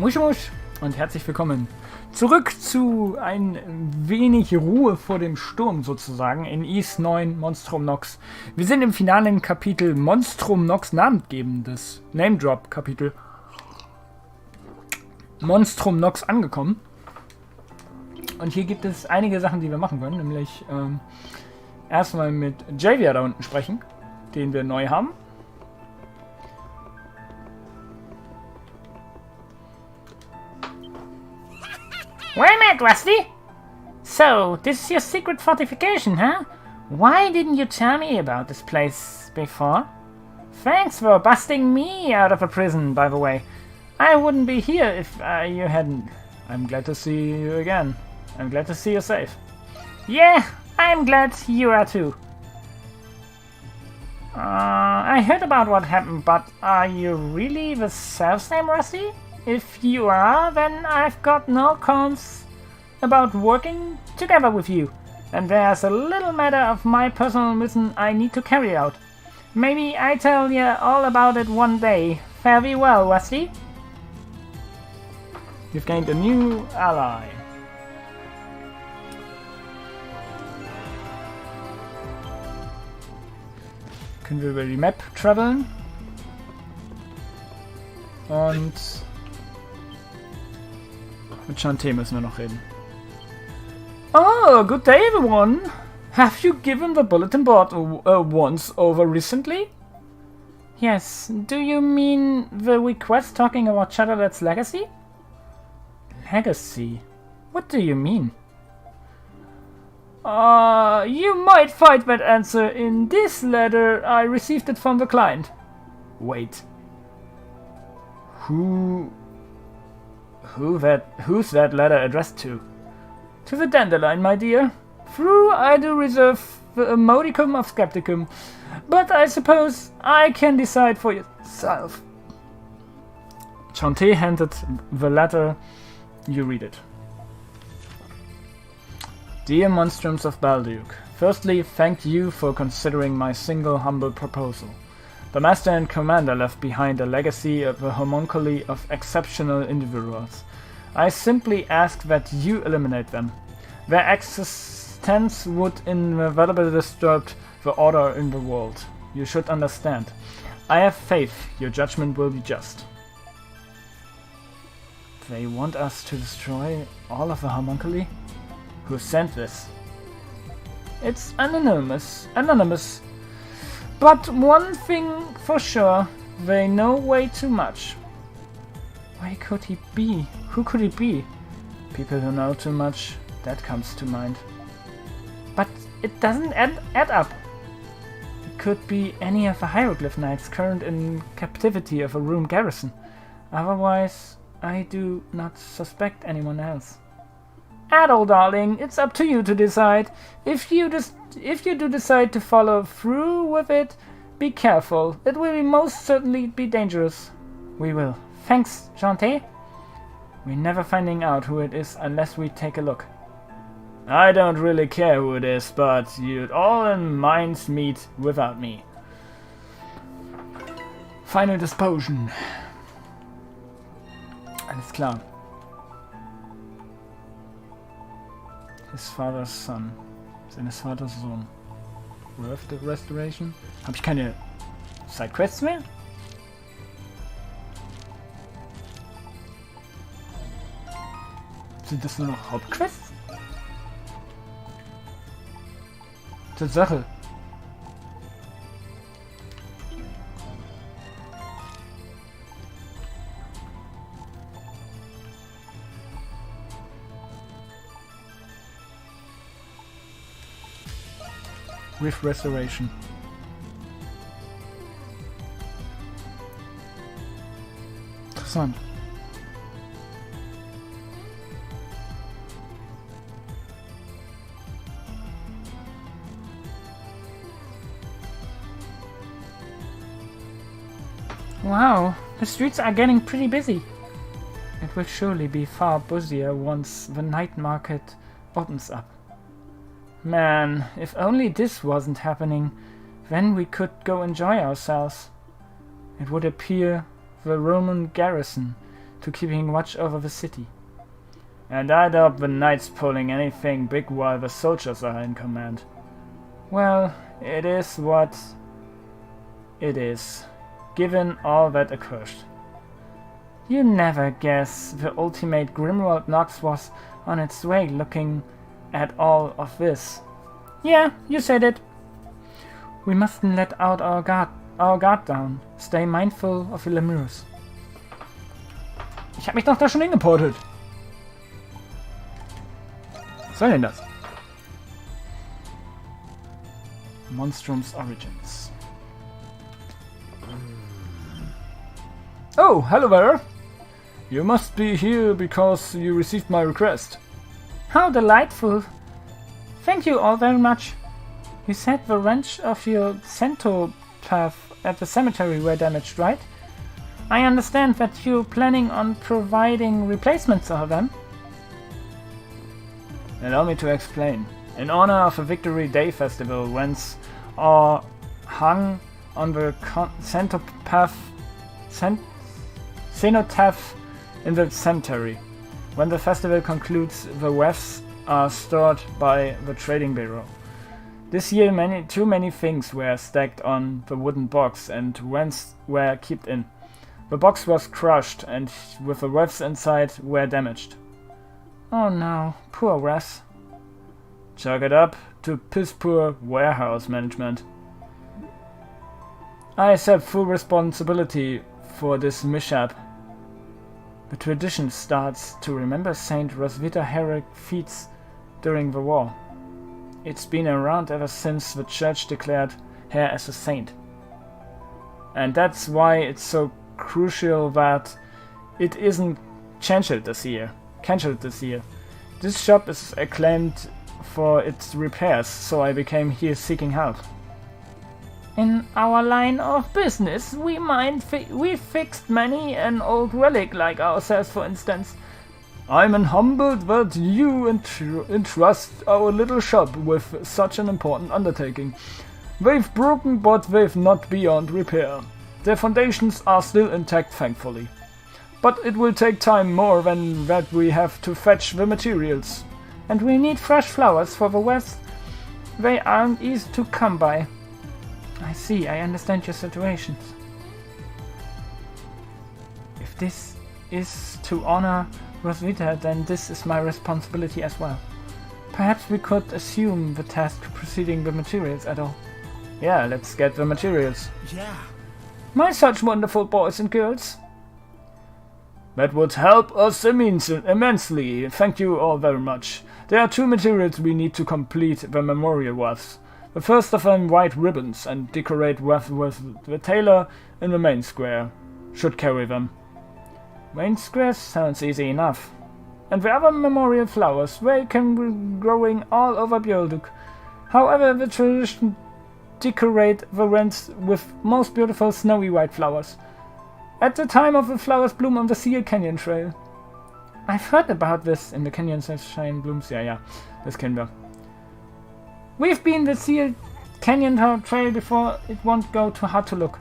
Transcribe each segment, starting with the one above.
Musch und herzlich willkommen zurück zu ein wenig Ruhe vor dem Sturm sozusagen in Is 9 Monstrum Nox. Wir sind im finalen Kapitel Monstrum Nox namengebendes Name Drop Kapitel Monstrum Nox angekommen. Und hier gibt es einige Sachen, die wir machen können, nämlich erstmal mit Javier da unten sprechen, den wir neu haben. Well met, Rusty! So, this is your secret fortification, huh? Why didn't you tell me about this place before? Thanks for busting me out of a prison, by the way. I wouldn't be here if you hadn't. I'm glad to see you again. I'm glad to see you safe. Yeah, I'm glad you are too. I heard about what happened, but are you really the self-same Rusty? If you are, then I've got no qualms about working together with you. And there's a little matter of my personal mission I need to carry out. Maybe I tell you all about it one day. Fare thee well, Rusty. You've gained a new ally. Können wir über die Map traveln. Und mit Shantae müssen wir noch reden. Oh, good day everyone! Have you given the bulletin board once over recently? Yes, do you mean the request talking about Chatterlet's legacy? Legacy? What do you mean? You might find that answer in this letter. I received it from the client. Wait. Who's that letter addressed to? To the Dandelion, my dear. True, I do reserve the modicum of skepticism, but I suppose I can decide for yourself. Shantae handed the letter. You read it. Dear Monstrums of Balduke, firstly, thank you for considering my single humble proposal. The Master and Commander left behind a legacy of a homunculi of exceptional individuals. I simply ask that you eliminate them. Their existence would inevitably disturb the order in the world. You should understand. I have faith your judgment will be just. They want us to destroy all of the homunculi? Who sent this? It's anonymous. But one thing for sure, they know way too much. Where could he be? Who could he be? People who know too much, that comes to mind. But it doesn't add up. It could be any of the hieroglyph knights current in captivity of a room garrison. Otherwise, I do not suspect anyone else. Adol, darling, it's up to you to decide. If you do decide to follow through with it, be careful. It will most certainly be dangerous. We will. Thanks, Shantae. We're never finding out who it is unless we take a look. I don't really care who it is, but you'd all in minds meet without me. Final Disposition. Alles klar. His father's son. Seines Vaters Sohn. Worth Restoration? Habe ich keine Sidequests mehr? Sind das nur noch Hauptquests? Tatsache. With Restoration. Interessant. Wow, the streets are getting pretty busy. It will surely be far busier once the night market opens up. Man, if only this wasn't happening, then we could go enjoy ourselves. It would appear the Roman garrison to keeping watch over the city. And I doubt the knights pulling anything big while the soldiers are in command. Well, it is what it is, given all that occurred. You never guess the ultimate Grimwald Nox was on its way looking at all of this. Yeah, you said it. We mustn't let out our guard down. Stay mindful of the lemurs. Ich hab mich doch da schon hingeportet. Was soll denn das? Monstrum's Origins. Oh, hello there! You must be here because you received my request. How delightful! Thank you all very much. You said the wrench of your centopath at the cemetery were damaged, right? I understand that you're planning on providing replacements for them. Allow me to explain. In honor of a Victory Day festival, whence are hung on the cenotaph in the cemetery. When the festival concludes, the wreaths are stored by the trading bureau. This year too many things were stacked on the wooden box and whence were kept in. The box was crushed and with the wreaths inside were damaged. Oh no, poor wreaths. Chalk it up to piss-poor warehouse management. I accept full responsibility for this mishap. The tradition starts to remember Saint Roswitha heroic feats during the war. It's been around ever since the church declared her as a saint. And that's why it's so crucial that it isn't cancelled this year. This shop is acclaimed for its repairs, so I became here seeking help. In our line of business, we fixed many an old relic like ourselves, for instance. I'm humbled that you entrust our little shop with such an important undertaking. They've broken, but they've not beyond repair. Their foundations are still intact, thankfully. But it will take time more than that. We have to fetch the materials. And we need fresh flowers for the west. They aren't easy to come by. I see, I understand your situations. If this is to honor Roswitha, then this is my responsibility as well. Perhaps we could assume the task preceding the materials at all. Yeah, let's get the materials. Yeah. My such wonderful boys and girls. That would help us immensely. Thank you all very much. There are two materials we need to complete the memorial wreaths. The first of them white ribbons and decorate wreath with the tailor in the main square. Should carry them. Main square sounds easy enough. And the other memorial flowers, they can be growing all over Bjölduk. However, the tradition decorate the rents with most beautiful snowy white flowers. At the time of the flowers bloom on the Seal Canyon Trail. I've heard about this in the canyons that shine blooms. Ja, das kennen wir. We've been the Seal Canyon Trail before. It won't go too hard to look.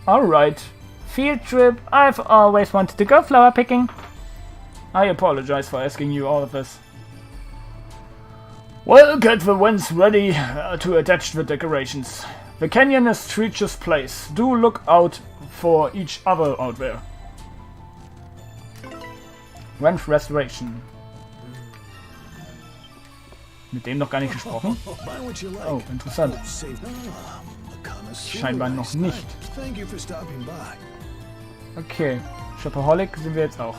Alright. Field trip. I've always wanted to go flower picking. I apologize for asking you all of this. Well, get the wens ready to attach the decorations. The canyon is treacherous place. Do look out for each other out there. Wrench Restoration. Mit dem noch gar nicht gesprochen. Oh, interessant. Scheinbar noch nicht. Okay, Shopaholic sind wir jetzt auch.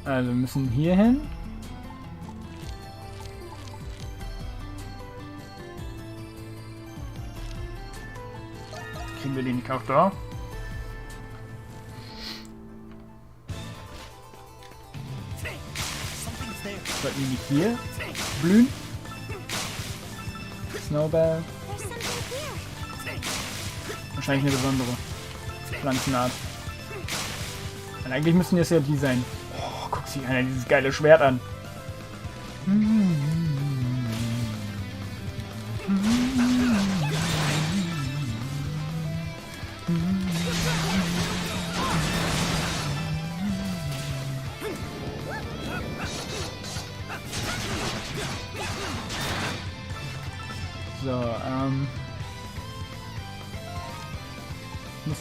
Also wir müssen hier hin. Kriegen wir den nicht auch da? Sollten die nicht hier blühen? Snowbell. Wahrscheinlich eine besondere Pflanzenart. Und eigentlich müssen es ja die sein. Oh, guck sich einer dieses geile Schwert an.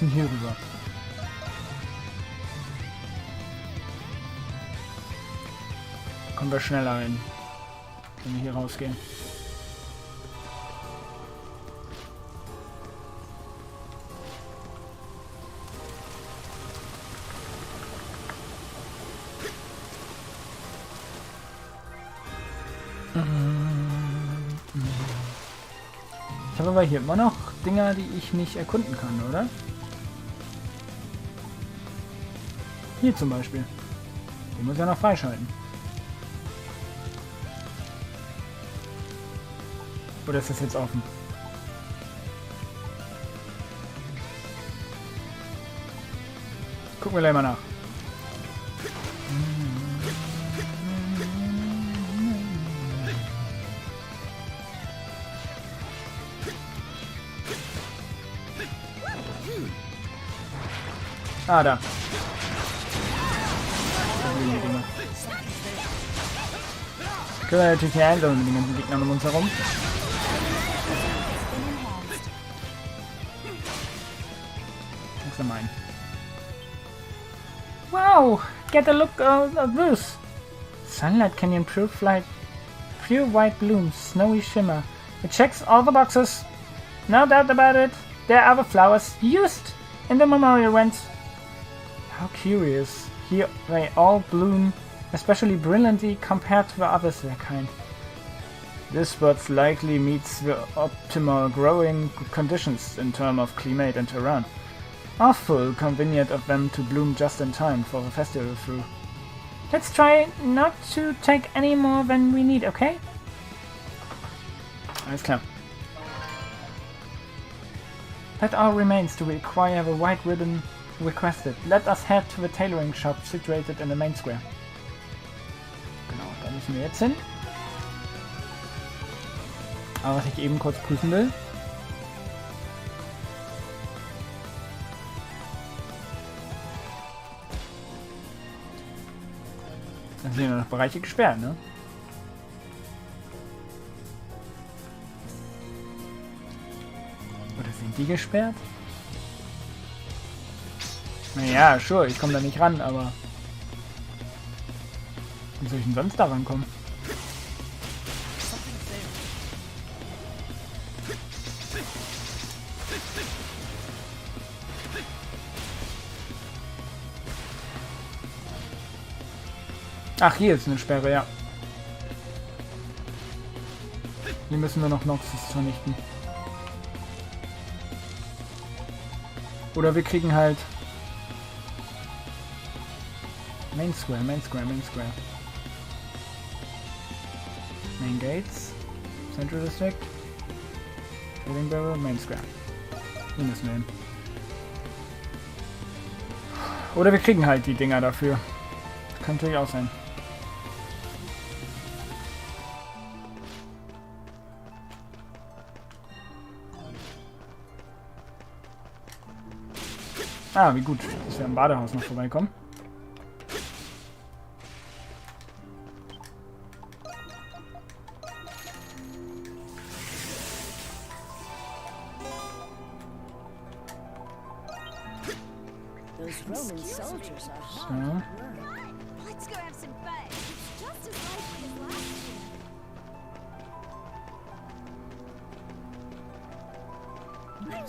müssen hier rüber. Kommen wir schneller hin, wenn wir hier rausgehen. Ich habe aber hier immer noch Dinger, die ich nicht erkunden kann, oder? Hier zum Beispiel. Die muss ich ja noch freischalten. Oder ist das jetzt offen? Gucken wir gleich mal nach. Ah, da. Können wir natürlich hier einsammeln mit den ganzen Gegnern um uns herum. Mine. Wow! Get a look at this! Sunlight can improve like pure white blooms, snowy shimmer. It checks all the boxes. No doubt about it. There are the flowers used in the memorial ones. How curious. Here they all bloom, especially brilliantly compared to the others their kind. This spot likely meets the optimal growing conditions in terms of climate and terrain. Awful convenient of them to bloom just in time for the festival through. Let's try not to take any more than we need, okay? Alles klar. That all remains to acquire the white ribbon requested. Let us head to the tailoring shop situated in the main square. Genau, da müssen wir jetzt hin. Aber was ich eben kurz prüfen will. Da sind ja noch Bereiche gesperrt, ne? Oder sind die gesperrt? Naja, sure, ich komme da nicht ran, aber... Wie soll ich denn sonst da rankommen? Ach, hier ist eine Sperre, ja. Hier müssen wir noch Noxus vernichten. Oder wir kriegen halt... Main Square, Main Square, Main Square. Main Gates. Central District. Trading Barrel, Main Square. Hier müssen wir hin. Oder wir kriegen halt die Dinger dafür. Das kann natürlich auch sein. Ah, wie gut, dass wir am Badehaus noch vorbeikommen.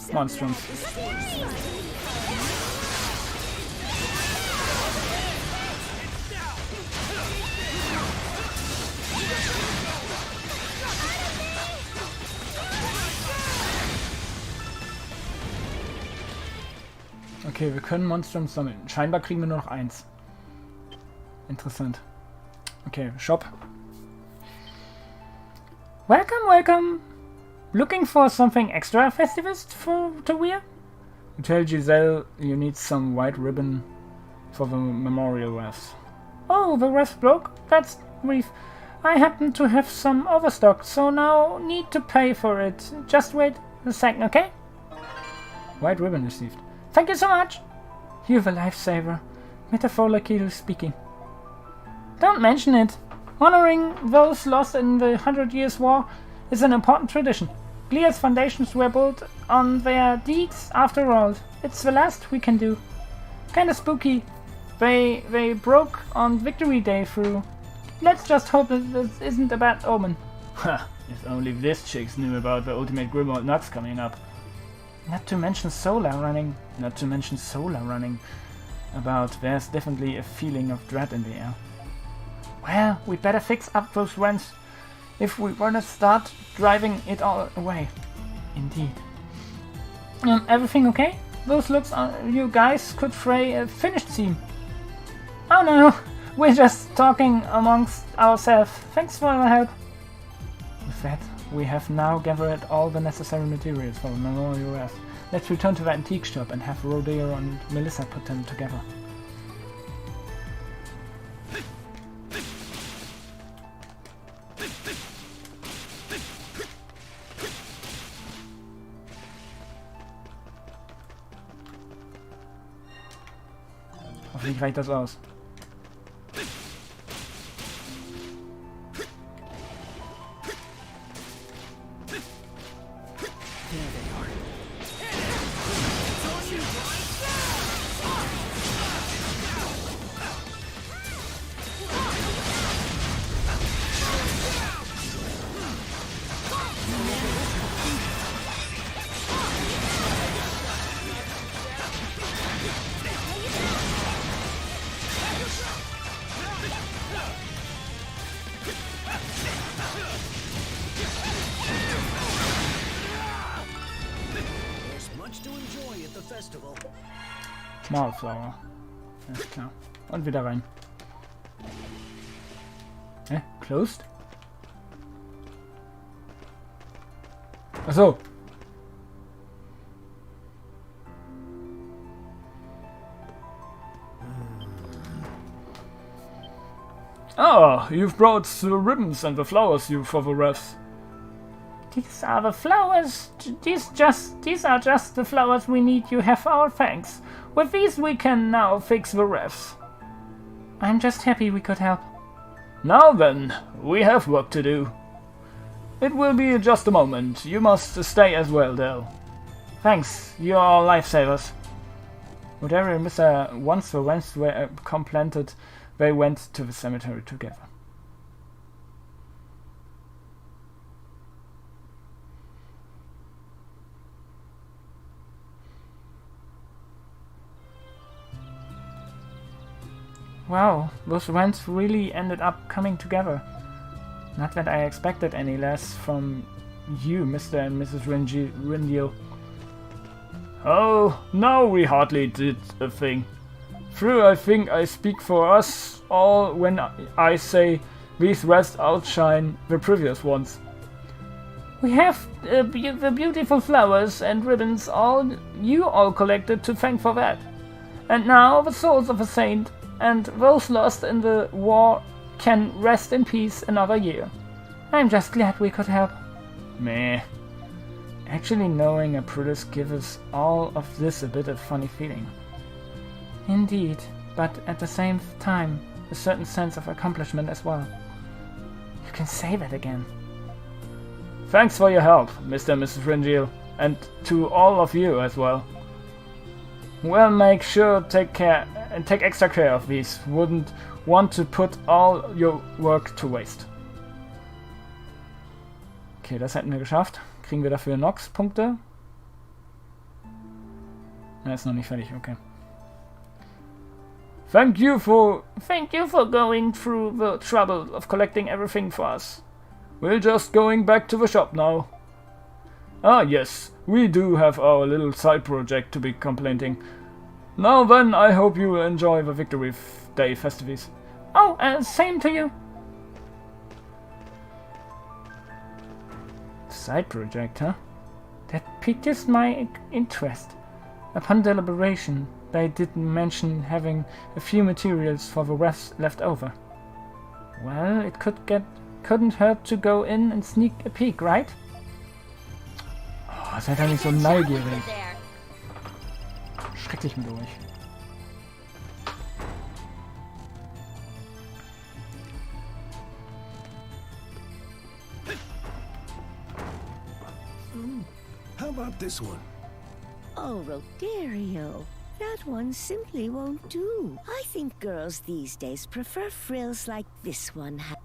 So. Monstrums. Okay, wir können Monstrums sammeln. Scheinbar kriegen wir nur noch eins. Interessant. Okay, Shop. Welcome, welcome. Looking for something extra festivist to wear? You tell Giselle you need some white ribbon for the memorial wreath. Oh, the wreath broke? That's brief. I happen to have some overstock, so now need to pay for it. Just wait a second, okay? White ribbon received. Thank you so much. You're the lifesaver. Metaphorically speaking. Don't mention it. Honoring those lost in the 100 Years' War is an important tradition. Glia's foundations were built on their deeds after all. It's the last we can do. Kinda spooky. They broke on Victory Day through. Let's just hope that this isn't a bad omen. Ha! If only this chicks knew about the ultimate Grimwald Nuts coming up. Not to mention solar running. About there's definitely a feeling of dread in the air. Well, we better fix up those vents if we wanna start driving it all away. Indeed. Everything okay? Those looks you guys could fray a finished scene. Oh no, we're just talking amongst ourselves. Thanks for your help. With that, we have now gathered all the necessary materials for the memorial rest. Let's return to the antique shop and have Rodeo and Melissa put them together. Hoffentlich reicht das aus. Smallflower. Alles klar. Und wieder rein. Hä? Closed? Achso. Ah, you've brought the ribbons and the flowers you for the refs. These are the flowers. These are just the flowers we need. You have our thanks. With these we can now fix the refs. I'm just happy we could help. Now then, we have work to do. It will be just a moment. You must stay as well, though. Thanks, you're all lifesavers. Whatever once the rents were completed, they went to the cemetery together. Wow, those rents really ended up coming together. Not that I expected any less from you, Mr. and Mrs. Rindio. Oh, no, we hardly did a thing. True, I think I speak for us all when I say these rests outshine the previous ones. We have the beautiful flowers and ribbons you all collected to thank for that. And now the souls of a saint and those lost in the war can rest in peace another year. I'm just glad we could help. Meh. Actually knowing Aprilis gives all of this a bit of funny feeling. Indeed, but at the same time, a certain sense of accomplishment as well. You can say that again. Thanks for your help, Mr. and Mrs. Ringil, and to all of you as well. Well, make sure take extra care of these. Wouldn't want to put all your work to waste. Okay, das hätten wir geschafft. Kriegen wir dafür Nox-Punkte? Na, ist noch nicht fertig, okay. Thank you for going through the trouble of collecting everything for us. We're just going back to the shop now. Ah, yes, we do have our little side project to be completing. Now then, I hope you enjoy the Victory Day festivities. Oh, same to you. Side project, huh? That piques my interest. Upon deliberation, they didn't mention having a few materials for the rest left over. Well, it couldn't hurt to go in and sneak a peek, right? Oh, seid ihr nicht so neugierig. Schrecklich mit euch. about this one? Oh, Rodario. That one simply won't do. I think girls these days prefer frills like this one has.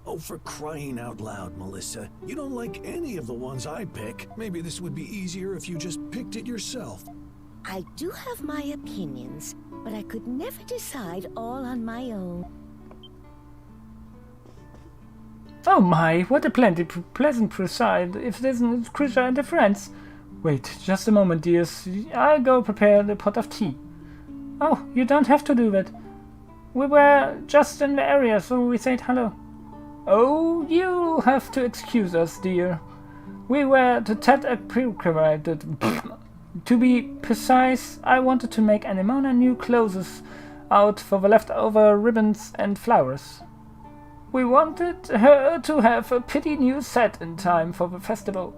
Oh, for crying out loud, Melissa. You don't like any of the ones I pick. Maybe this would be easier if you just picked it yourself. I do have my opinions, but I could never decide all on my own. Oh my, what a pleasant preside, if there's no crucial interference. Wait, just a moment, dears. I'll go prepare the pot of tea. Oh, you don't have to do that. We were just in the area, so we said hello. Oh, you have to excuse us, dear. We were to preoccupied. To be precise, I wanted to make Anemona new clothes out for the leftover ribbons and flowers. We wanted her to have a pretty new set in time for the festival.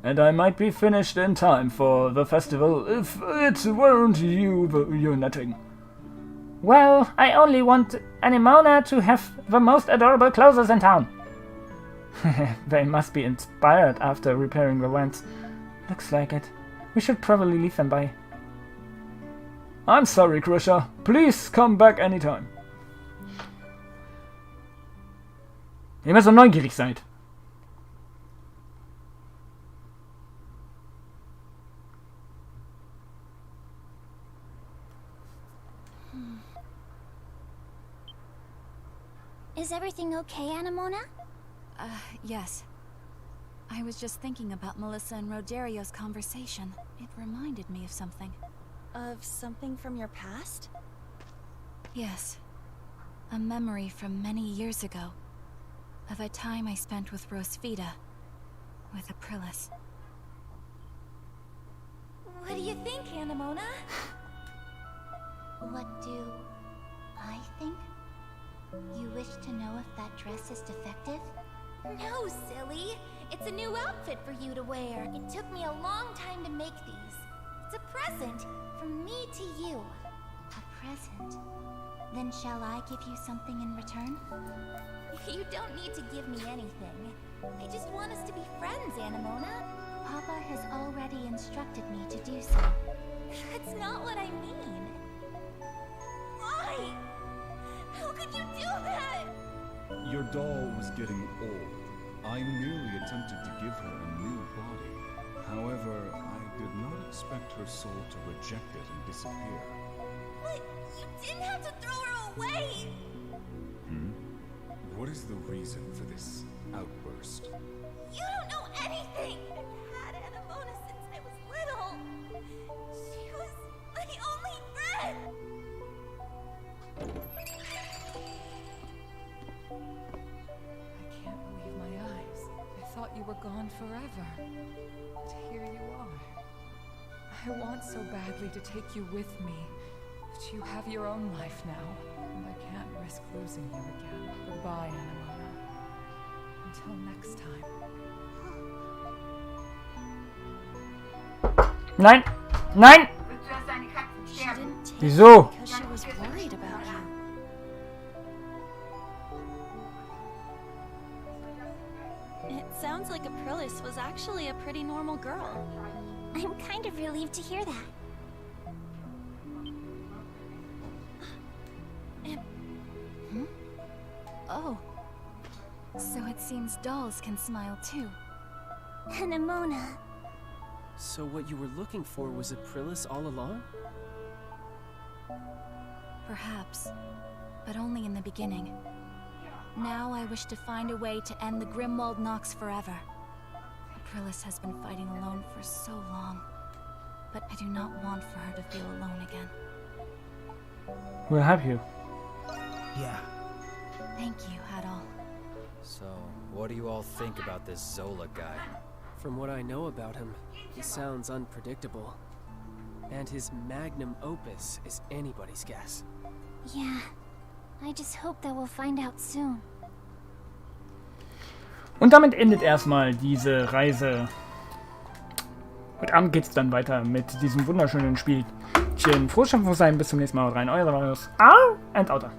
And I might be finished in time for the festival if it weren't your netting. Well, I only want Anemona to have the most adorable clothes in town. They must be inspired after repairing the vents. Looks like it. We should probably leave them by. I'm sorry, Krisha. Please come back anytime. Immer so neugierig seid. Is everything okay, Anemona? Yes. I was just thinking about Melissa and Rodario's conversation. It reminded me of something. Of something from your past? Yes. A memory from many years ago. Of a time I spent with Rosvita. With Aprilis. What do you think, Anemona? What do I think? You wish to know if that dress is defective? No, silly! It's a new outfit for you to wear. It took me a long time to make these. It's a present from me to you. A present? Then shall I give you something in return? You don't need to give me anything. I just want us to be friends, Anemona. Papa has already instructed me to do so. That's not what I mean. Why? How could you do that? Your doll was getting old. I merely attempted to give her a new body. However, I did not expect her soul to reject it and disappear. But you didn't have to throw her away! What is the reason for this outburst? You don't know anything! I've had Anemona since I was little. She was my only friend! I can't believe my eyes. I thought you were gone forever. But here you are. I want so badly to take you with me. But you have your own life now. And I can't risk losing you again. Goodbye, Anemona. Until next time. Nein! Nein! She didn't take Wieso? because she was worried about you. It sounds like Aprilis was actually a pretty normal girl. I'm kind of relieved to hear that. Oh. So it seems dolls can smile too. Anemona. So what you were looking for was Aprilis all along? Perhaps. But only in the beginning. Now I wish to find a way to end the Grimwald Nox forever. Aprilis has been fighting alone for so long. But I do not want for her to feel alone again. We'll help you. Yeah. Thank you, Hadal. So, what do you all think about this Zola guy? From what I know about him, he sounds unpredictable. And his magnum opus is anybody's guess. Yeah. I just hope that we'll find out soon. Und damit endet erstmal diese Reise. Heute Abend geht's dann weiter mit diesem wunderschönen Spielchen. Frohes Schaffen, frohes Sein, bis zum nächsten Mal. Haut rein, euer Silvarius. And Outer.